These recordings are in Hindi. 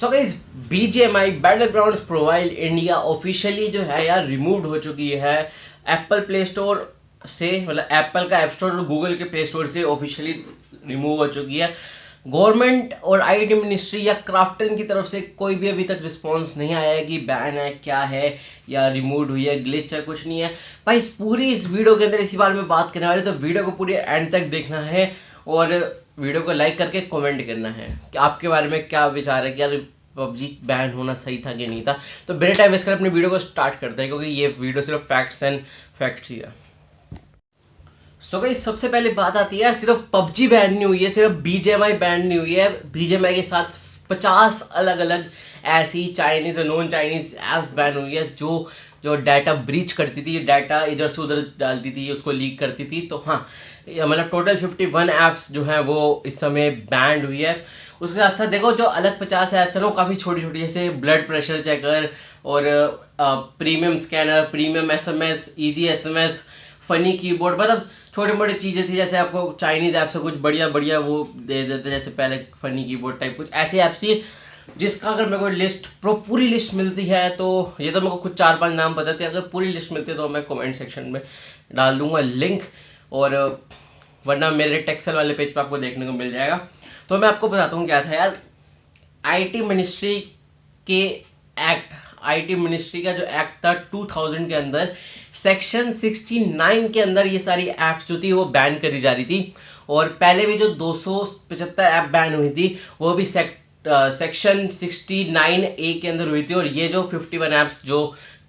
So guys BGMI battle grounds profile India officially जो है यार रिमूव्ड हो चुकी है एप्पल प्ले स्टोर से, मतलब एप्पल का ऐप स्टोर और गूगल के प्ले स्टोर से ऑफिशियली रिमूव हो चुकी है। गवर्नमेंट और आईटी मिनिस्ट्री या क्राफ्टन की तरफ से कोई भी अभी तक रिस्पांस नहीं आया है कि बैन है, क्या है, या रिमूव हुई है, ग्लिच है, कुछ नहीं है भाई। इस वीडियो के अंदर इसी बारे में बात करने वाले, तो वीडियो को पूरे एंड तक देखना है और वीडियो को लाइक करके कमेंट करना है कि आपके बारे में क्या विचार है कि यार पबजी बैन होना सही था कि नहीं था। तो बिना टाइम वेस्ट कर अपनी वीडियो को स्टार्ट करते हैं, क्योंकि ये वीडियो सिर्फ फैक्ट्स एंड फैक्ट्स ही है। सो गाइस सबसे पहले बात आती है यार, सिर्फ पबजी बैन नहीं हुई है, सिर्फ बीजीएमआई बैन नहीं हुई है। बीजीएमआई के साथ 50 अलग अलग ऐसी चाइनीज और नॉन चाइनीज ऐप्स बैन हुई है जो जो डाटा ब्रीच करती थी, डाटा इधर से उधर डालती थी, उसको लीक करती थी। तो हाँ, मतलब टोटल 51 ऐप्स जो हैं वो इस समय बैंड हुई है। उसके साथ साथ देखो जो अलग 50 ऐप्स हैं ना वो काफ़ी छोटी छोटी, जैसे ब्लड प्रेशर चेकर और premium scanner, premium SMS, easy SMS, funny keyboard, मतलब छोटी मोटी चीज़ें थी। जैसे आपको चाइनीज़ ऐप से कुछ बढ़िया बढ़िया वो दे देते, जैसे पहले फनी कीबोर्ड टाइप कुछ ऐसी ऐप्स थी जिसका अगर मेरे को लिस्ट पूरी लिस्ट मिलती है, तो ये तो मेरे को कुछ 4-5 नाम पता थे, अगर पूरी लिस्ट मिलती है तो मैं कमेंट सेक्शन में डाल दूंगा लिंक, और वरना मेरे टेक्सल वाले पेज पर आपको देखने को मिल जाएगा। तो मैं आपको बताता हूँ क्या था यार। आईटी मिनिस्ट्री के एक्ट, आईटी मिनिस्ट्री का जो एक्ट था 2000 के अंदर, सेक्शन 69 के अंदर ये सारी ऐप्स जो थी वो बैन करी जा रही थी। और पहले भी जो 275 ऐप बैन हुई थी वो भी सेक्शन 69A के अंदर हुई थी। और ये जो 51 ऐप्स जो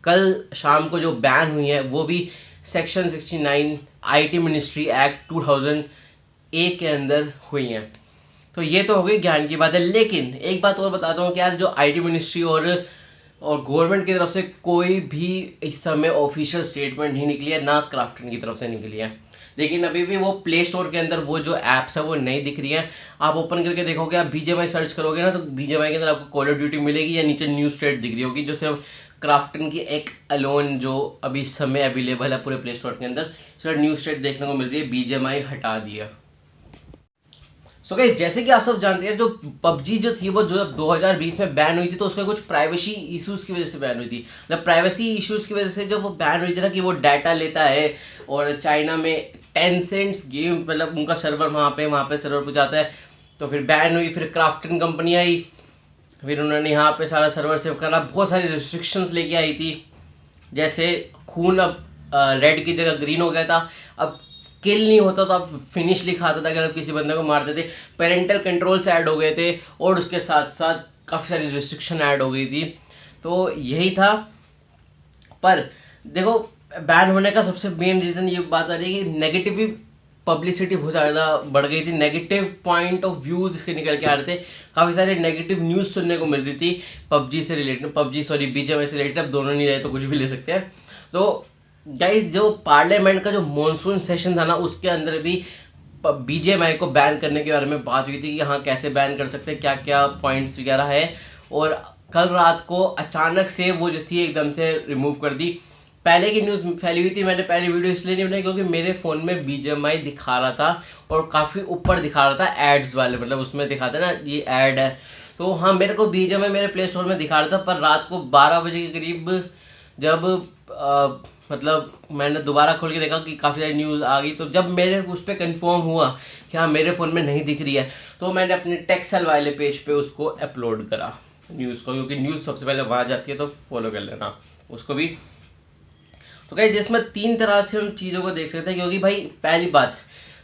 कल शाम को जो बैन हुई है वो भी section 69 IT ministry act 2000A के अंदर हुई हैं। तो ये तो हो गई ज्ञान की बात है। लेकिन एक बात और बताता हूँ कि यार जो आईटी मिनिस्ट्री और गवर्नमेंट की तरफ से कोई भी इस समय ऑफिशियल स्टेटमेंट नहीं निकली है, ना क्राफ्टन की तरफ से निकली है। लेकिन अभी भी वो प्ले स्टोर के अंदर वो जो ऐप्स है वो नहीं दिख रही है। आप ओपन करके देखोगे, आप बीजीएमआई सर्च करोगे ना, तो बीजीएमआई के अंदर आपको कॉल ऑफ ड्यूटी मिलेगी या नीचे न्यू स्टेट दिख रही होगी, जो सिर्फ क्राफ्टन की एक अलोन जो अभी इस समय अवेलेबल है पूरे प्ले स्टोर के अंदर, सिर्फ न्यू स्टेट देखने को मिल रही है। बीजीएमआई हटा दिया। सो गाइस जैसे कि आप सब जानते हैं, जो पबजी जो थी वो जो 2020 में बैन हुई थी, तो उसमें कुछ प्राइवेसी इश्यूज की वजह से बैन हुई थी। मतलब प्राइवेसी इश्यूज की वजह से जब वो बैन हुई थी ना, कि वो डाटा लेता है और चाइना में टेंसेंट गेम, मतलब उनका सर्वर वहाँ पे सर्वर पर जाता है, तो फिर बैन हुई। फिर क्राफ्टन कंपनी आई, फिर उन्होंने यहाँ पे सारा सर्वर सेव करना, बहुत सारी रिस्ट्रिक्शंस लेके आई थी। जैसे खून अब रेड की जगह ग्रीन हो गया था, अब किल नहीं होता तो अब फिनिश लिखा आता था अगर किसी बंदे को मारते थे, पेरेंटल कंट्रोल्स ऐड हो गए थे, और उसके साथ साथ काफ़ी सारी रिस्ट्रिक्शन ऐड हो गई थी। तो यही था। पर देखो बैन होने का सबसे मेन रीज़न ये बात आ रही है कि नेगेटिव पब्लिसिटी बहुत ज़्यादा बढ़ गई थी, नेगेटिव पॉइंट ऑफ व्यूज़ इसके निकल के आ रहे थे, काफ़ी सारे नेगेटिव न्यूज़ सुनने को मिल रही थी पबजी से रिलेटेड, बीजीएमआई से रिलेटेड। अब दोनों नहीं रहे तो कुछ भी ले सकते हैं। तो गाइस जो पार्लियामेंट का जो मॉनसून सेशन था ना, उसके अंदर भी बीजीएमआई को बैन करने के बारे में बात हुई थी कि हाँ कैसे बैन कर सकते हैं, क्या क्या पॉइंट्स वगैरह है। और कल रात को अचानक से वो जो थी एकदम से रिमूव कर दी। पहले की न्यूज़ फैली हुई थी, मैंने पहली वीडियो इसलिए नहीं बनाई क्योंकि मेरे फ़ोन में बीजीएमआई दिखा रहा था और काफ़ी ऊपर दिखा रहा था एड्स वाले, मतलब उसमें दिखाता ना ये ऐड है। तो हाँ मेरे को बीजीएमआई मेरे प्ले स्टोर में दिखा रहा था, पर रात को 12 बजे के करीब जब मतलब मैंने दोबारा खोल के देखा कि काफ़ी सारी न्यूज़ आ गई, तो जब मेरे उस पर कन्फर्म हुआ कि हाँ मेरे फ़ोन में नहीं दिख रही है, तो मैंने अपने टेक्सल वाले पेज पे उसको अपलोड करा न्यूज़ को, क्योंकि न्यूज़ सबसे पहले वहाँ जाती है, तो फॉलो कर लेना उसको भी। तो गाइस जिसमें 3 तरह से हम चीज़ों को देख सकते हैं, क्योंकि भाई पहली बात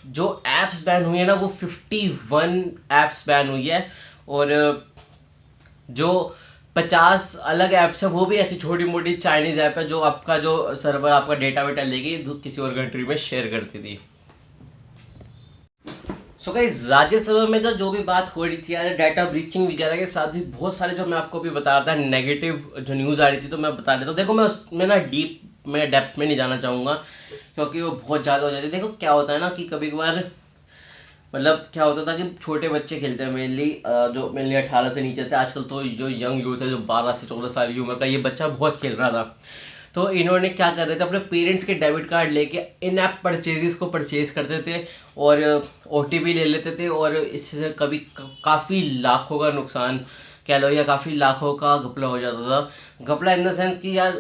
जो ऐप्स बैन हुई है ना, वो 51 ऐप्स बैन हुई है, और जो 50 अलग ऐप्स है वो भी ऐसी छोटी मोटी चाइनीज ऐप है जो आपका जो सर्वर आपका डेटा वेटा लेके किसी और कंट्री में शेयर करती थी। सो गाइस राज्यसभा में तो जो भी बात हो रही थी यार डाटा ब्रीचिंग वगैरह के साथ भी बहुत सारे, जो मैं आपको भी बता रहा था नेगेटिव जो न्यूज़ आ रही थी, तो मैं बता देता हूँ। देखो मैं उसमें ना डेप्थ में नहीं जाना चाहूँगा क्योंकि वो बहुत ज़्यादा हो जाती है। देखो क्या होता है ना कि कभी कभार मतलब क्या होता था कि छोटे बच्चे खेलते हैं, मेनली 18 से नीचे थे। आजकल तो जो यंग यूथ है, जो 12 से 14 साल की उम्र का, ये बच्चा बहुत खेल रहा था। तो इन्होंने क्या कर रहे थे, अपने पेरेंट्स के डेबिट कार्ड लेके इन ऐप परचेजेस को परचेज करते थे और ओटीपी ले लेते थे, और इससे कभी काफ़ी लाखों का नुकसान कह लो या काफ़ी लाखों का घपला हो जाता था। घपला इन द सेंस कि यार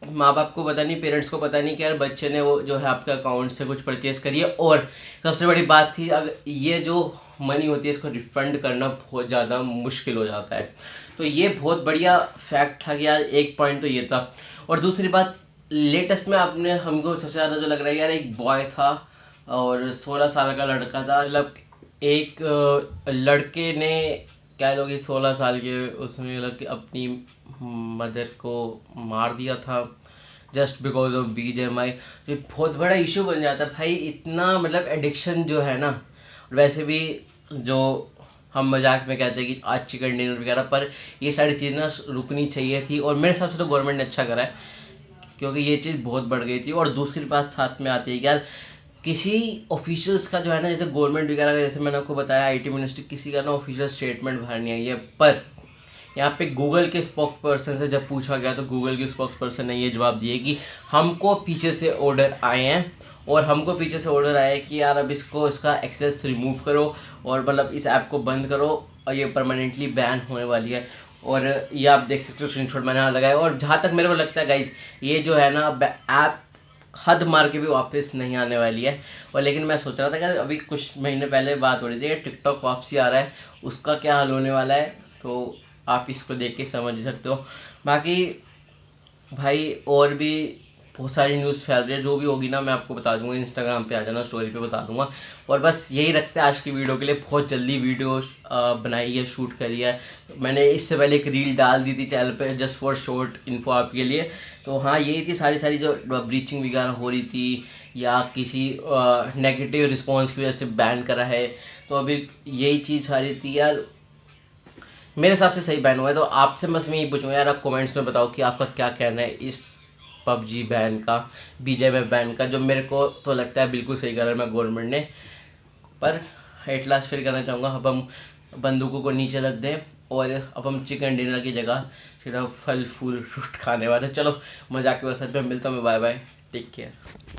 माँ बाप को पता नहीं, पेरेंट्स को पता नहीं कि यार बच्चे ने वो जो है आपके अकाउंट से कुछ परचेज़ करी है। और सबसे बड़ी बात थी, अगर ये जो मनी होती है इसको रिफ़ंड करना बहुत ज़्यादा मुश्किल हो जाता है। तो ये बहुत बढ़िया फैक्ट था कि यार एक पॉइंट तो ये था। और दूसरी बात, लेटेस्ट में आपने हमको सबसे ज़्यादा जो लग रहा है यार, एक बॉय था और 16 साल का लड़का था। मतलब एक लड़के ने क्या लोग 16 साल के उसमें मतलब कि अपनी मदर को मार दिया था जस्ट बिकॉज ऑफ BGMI। ये बहुत बड़ा इशू बन जाता है भाई। इतना मतलब एडिक्शन जो है ना, वैसे भी जो हम मजाक में कहते हैं कि आज चिकन डिनर वगैरह, पर ये सारी चीज़ ना रुकनी चाहिए थी। और मेरे हिसाब से तो गवर्नमेंट ने अच्छा करा है, क्योंकि ये चीज़ बहुत बढ़ गई थी। और दूसरी बात साथ में आती है कि यार किसी ऑफिशियल्स का जो है ना, जैसे गवर्नमेंट वगैरह का, जैसे मैंने आपको बताया IT मिनिस्ट्री, किसी का ना ऑफिशियल स्टेटमेंट बाहर नहीं आई है। पर यहाँ पे गूगल के स्पोक्स पर्सन से जब पूछा गया तो गूगल के स्पोक्स पर्सन ने ये जवाब दिए कि हमको पीछे से ऑर्डर आए हैं, और हमको पीछे से ऑर्डर आया है कि यार अब इसका एक्सेस रिमूव करो और मतलब इस ऐप को बंद करो, और ये परमानेंटली बैन होने वाली है। और ये आप देख सकते हो, स्क्रीनशॉट मैंने यहाँ लगाया। और जहाँ तक मेरे को लगता है गाइस, ये जो है ना ऐप हद मार के भी वापस नहीं आने वाली है। और लेकिन मैं सोच रहा था कि अभी कुछ महीने पहले बात हो रही थी कि टिकटॉक वापसी आ रहा है, उसका क्या हाल होने वाला है, तो आप इसको देख के समझ ही सकते हो। बाकी भाई और भी बहुत सारी न्यूज़ फैल रही है, जो भी होगी ना मैं आपको बता दूंगा। इंस्टाग्राम पे आ जाना, स्टोरी पे बता दूंगा। और बस यही रखते हैं आज की वीडियो के लिए। बहुत जल्दी वीडियो बनाई है, शूट करी है। मैंने इससे पहले एक रील डाल दी थी चैनल पे जस्ट फॉर शॉर्ट इन्फो आपके लिए। तो हाँ, यही थी सारी जो ब्रीचिंग वगैरह हो रही थी या किसी नेगेटिव रिस्पॉन्स की वजह से बैन करा है, तो अभी यही चीज़ सारी थी यार। मेरे हिसाब से सही बैन हुआ है। तो आपसे बस मैं यही पूछूंगा यार, आप कमेंट्स में बताओ कि आपका क्या कहना है इस PUBG बैन का, BGMI बैन का, जो मेरे को तो लगता है बिल्कुल सही करा है गवर्नमेंट ने। पर एट लास्ट फिर कहना चाहूँगा, अब हम बंदूकों को नीचे रख दें और अब हम चिकन डिनर की जगह सिर्फ फल फूल फ्रूट खाने वाले। चलो मजाक के साथ में मिलता हूँ मैं, बाय बाय, टेक केयर।